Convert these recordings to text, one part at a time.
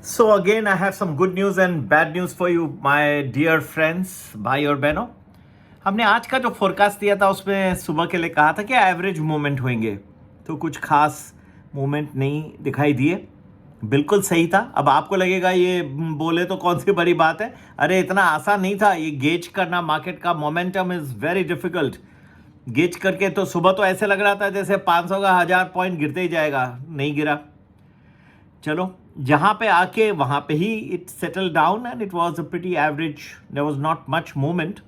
So again, I have some good news and bad news for you, my dear friends, भाई और बहनों। हमने आज का जो फोरकास्ट दिया था उसमें सुबह के लिए कहा था कि एवरेज मूवमेंट होंगे, तो कुछ खास मूवमेंट नहीं दिखाई दिए। बिल्कुल सही था। अब आपको लगेगा ये बोले तो कौन सी बड़ी बात है, अरे इतना आसान नहीं था ये गेज करना। मार्केट का momentum is very difficult. Gauge करके तो सुबह तो ऐसे लग रहा था जैसे 500 का 1000 पॉइंट गिरते ही जाएगा, नहीं गिरा। चलो, जहाँ पे आके वहाँ पे ही it settle down and it was a pretty average, there was not much movement.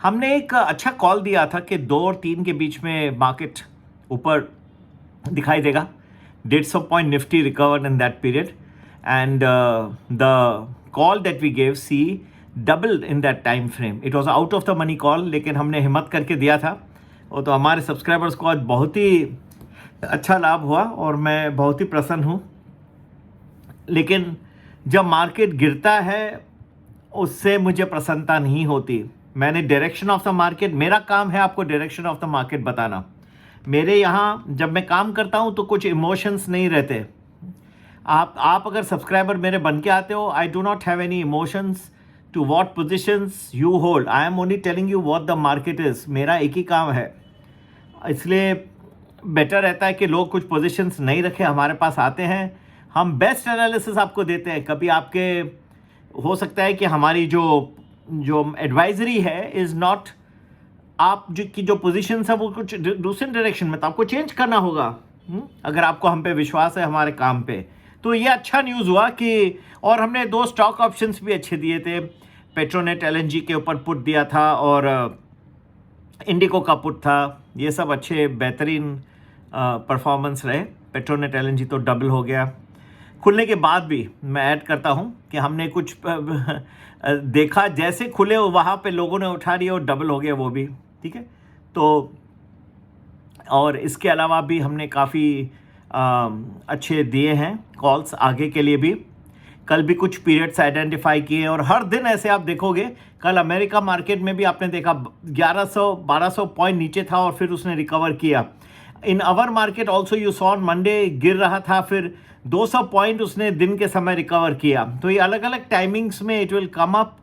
हमने एक अच्छा कॉल दिया था कि 2 और 3 के बीच में मार्केट ऊपर दिखाई देगा। 150 point Nifty recovered in that period and the call that we gave see double in that time frame. It was out of the money call, लेकिन हमने हिम्मत करके दिया था। और तो हमारे सब्सक्राइबर्स को आज बहुत ही अच्छा लाभ हुआ और मैं बहुत ही प्रसन्न हूँ। लेकिन जब मार्केट गिरता है उससे मुझे प्रसन्नता नहीं होती। मैंने डायरेक्शन ऑफ द मार्केट, मेरा काम है आपको डायरेक्शन ऑफ द मार्केट बताना। मेरे यहाँ जब मैं काम करता हूँ तो कुछ इमोशंस नहीं रहते। आप अगर सब्सक्राइबर मेरे बन के आते हो, I do not have any emotions to what positions you hold. I am only telling you what the market is. मेरा एक ही काम है, इसलिए बेटर रहता है कि लोग कुछ पोजीशंस नहीं रखें, हमारे पास आते हैं, हम बेस्ट एनालिसिस आपको देते हैं। कभी आपके हो सकता है कि हमारी जो एडवाइजरी है इज़ नॉट, आप जो पोजीशंस है वो कुछ दूसरे डायरेक्शन में, तो आपको चेंज करना होगा। अगर आपको हम पे विश्वास है, हमारे काम पे, तो ये अच्छा न्यूज़ हुआ कि, और हमने 2 स्टॉक ऑप्शंस भी अच्छे दिए थे। पेट्रोनेट एलएनजी के ऊपर पुट दिया था और इंडिको का पुट था। ये सब अच्छे बेहतरीन परफॉर्मेंस रहे। पेट्रोनेट एलएनजी तो डबल हो गया। खुलने के बाद भी मैं ऐड करता हूँ कि हमने कुछ देखा, जैसे खुले वहाँ पे लोगों ने उठा लिया और डबल हो गया वो भी, ठीक है। तो और इसके अलावा भी हमने काफ़ी अच्छे दिए हैं कॉल्स आगे के लिए भी। कल भी कुछ पीरियड्स आइडेंटिफाई किए और हर दिन ऐसे आप देखोगे। कल अमेरिका मार्केट में भी आपने देखा 1100-1200 पॉइंट नीचे था और फिर उसने रिकवर किया। In our market also you saw on Monday गिर रहा था, फिर 200 पॉइंट उसने दिन के समय रिकवर किया। तो ये अलग अलग टाइमिंग्स में it will come up,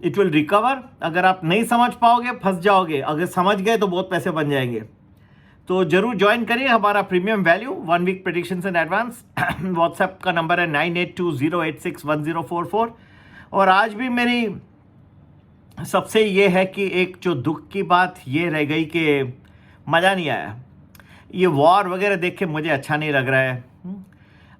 it will recover. अगर आप नहीं समझ पाओगे फंस जाओगे, अगर समझ गए तो बहुत पैसे बन जाएंगे। तो जरूर ज्वाइन करिए हमारा premium value 1 week predictions in advance. WhatsApp का नंबर है 9820861044। और आज भी मेरी सबसे ये है कि एक जो दुख की बात ये रह गई कि मज़ा नहीं आया। ये वॉर वगैरह देख के मुझे अच्छा नहीं लग रहा है।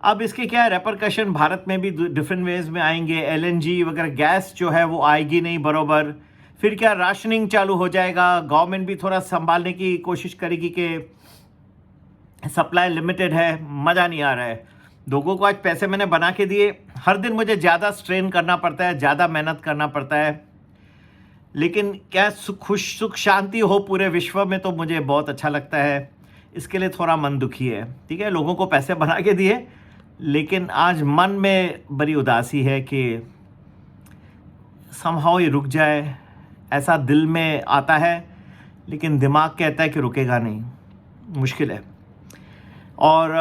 अब इसके क्या है, रेपरकशन भारत में भी डिफरेंट वेज में आएंगे। एलएनजी वगैरह गैस जो है वो आएगी नहीं बरोबर। फिर क्या, राशनिंग चालू हो जाएगा। गवर्नमेंट भी थोड़ा संभालने की कोशिश करेगी कि सप्लाई लिमिटेड है। मज़ा नहीं आ रहा है। लोगों को आज पैसे मैंने बना के दिए, हर दिन मुझे ज़्यादा स्ट्रेन करना पड़ता है, ज़्यादा मेहनत करना पड़ता है। लेकिन क्या खुश सुख शांति हो पूरे विश्व में तो मुझे बहुत अच्छा लगता है। इसके लिए थोड़ा मन दुखी है, ठीक है। लोगों को पैसे बना के दिए, लेकिन आज मन में बड़ी उदासी है कि समहाउ ये रुक जाए। ऐसा दिल में आता है, लेकिन दिमाग कहता है कि रुकेगा नहीं, मुश्किल है। और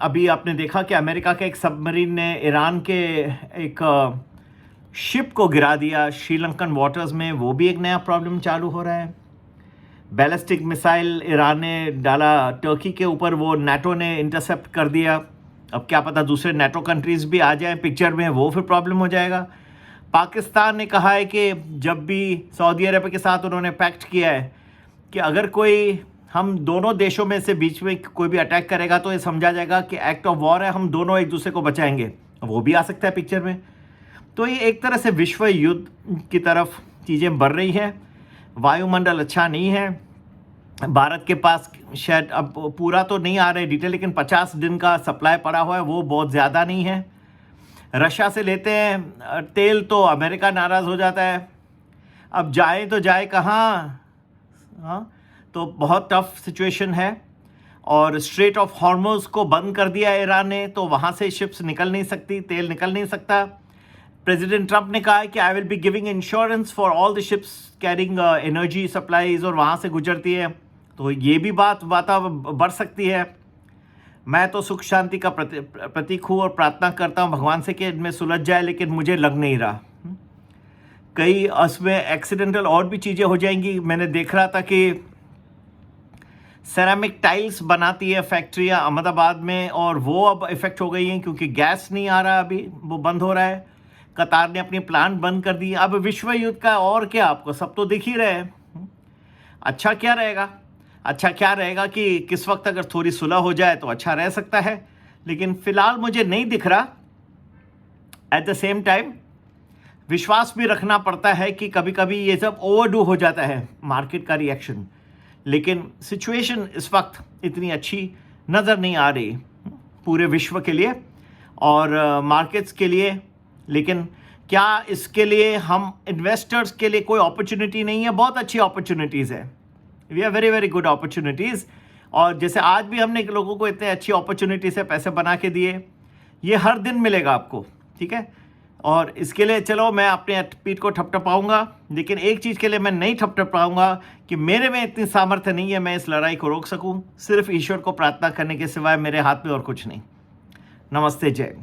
अभी आपने देखा कि अमेरिका के एक सबमरीन ने ईरान के एक शिप को गिरा दिया श्रीलंकन वाटर्स में। वो भी एक नया प्रॉब्लम चालू हो रहा है। बैलिस्टिक मिसाइल ईरान ने डाला टर्की के ऊपर, वो नाटो ने इंटरसेप्ट कर दिया। अब क्या पता दूसरे नाटो कंट्रीज़ भी आ जाएं पिक्चर में, वो फिर प्रॉब्लम हो जाएगा। पाकिस्तान ने कहा है कि जब भी सऊदी अरब के साथ उन्होंने पैक्ट किया है कि अगर कोई हम दोनों देशों में से बीच में कोई भी अटैक करेगा तो ये समझा जाएगा कि एक्ट ऑफ वॉर है, हम दोनों एक दूसरे को बचाएंगे। वो भी आ सकता है पिक्चर में। तो ये एक तरह से विश्व युद्ध की तरफ चीज़ें बढ़ रही हैं। वायुमंडल अच्छा नहीं है। भारत के पास शायद अब पूरा तो नहीं आ रहे डिटेल, लेकिन 50 दिन का सप्लाई पड़ा हुआ है, वो बहुत ज़्यादा नहीं है। रशिया से लेते हैं तेल तो अमेरिका नाराज़ हो जाता है। अब जाए तो जाए कहाँ? हाँ, तो बहुत टफ सिचुएशन है। और स्ट्रेट ऑफ हॉर्मुज़ को बंद कर दिया ईरान ने, तो वहाँ से शिप्स निकल नहीं सकती, तेल निकल नहीं सकता। प्रेसिडेंट ट्रंप ने कहा है कि I will be giving insurance for all the ships carrying energy supplies, और वहाँ से गुजरती है, तो ये भी बात बढ़ सकती है। मैं तो सुख शांति का प्रतीक हूँ और प्रार्थना करता हूँ भगवान से कि इनमें सुलझ जाए, लेकिन मुझे लग नहीं रहा। कई उसमें एक्सीडेंटल और भी चीज़ें हो जाएंगी। मैंने देख रहा था कि सेरामिक टाइल्स बनाती है फैक्ट्रियाँ अहमदाबाद में, और वो अब इफ़ेक्ट हो गई हैं क्योंकि गैस नहीं आ रहा, अभी वो बंद हो रहा है। कतार ने अपनी प्लांट बंद कर दी। अब विश्व युद्ध का और क्या, आपको सब तो दिख ही रहे हैं। अच्छा क्या रहेगा? अच्छा क्या रहेगा कि किस वक्त अगर थोड़ी सुलह हो जाए तो अच्छा रह सकता है, लेकिन फ़िलहाल मुझे नहीं दिख रहा। एट द सेम टाइम विश्वास भी रखना पड़ता है कि कभी कभी ये सब ओवरडू हो जाता है मार्केट का रिएक्शन, लेकिन सिचुएशन इस वक्त इतनी अच्छी नज़र नहीं आ रही पूरे विश्व के लिए और मार्केट्स के लिए। लेकिन क्या इसके लिए हम इन्वेस्टर्स के लिए कोई अपॉर्चुनिटी नहीं है? बहुत अच्छी अपॉर्चुनिटीज़ है। We are very very good opportunities. और जैसे आज भी हमने लोगों को इतने अच्छी अपॉर्चुनिटी से पैसे बना के दिए, ये हर दिन मिलेगा आपको, ठीक है? और इसके लिए चलो मैं अपने पीठ को ठपठपाऊंगा, लेकिन एक चीज़ के लिए मैं नहीं ठपठपाऊंगा कि मेरे में इतनी सामर्थ्य नहीं है मैं इस लड़ाई को रोक सकूं। सिर्फ ईश्वर को प्रार्थना करने के सिवाय मेरे हाथ में और कुछ नहीं। नमस्ते, जय।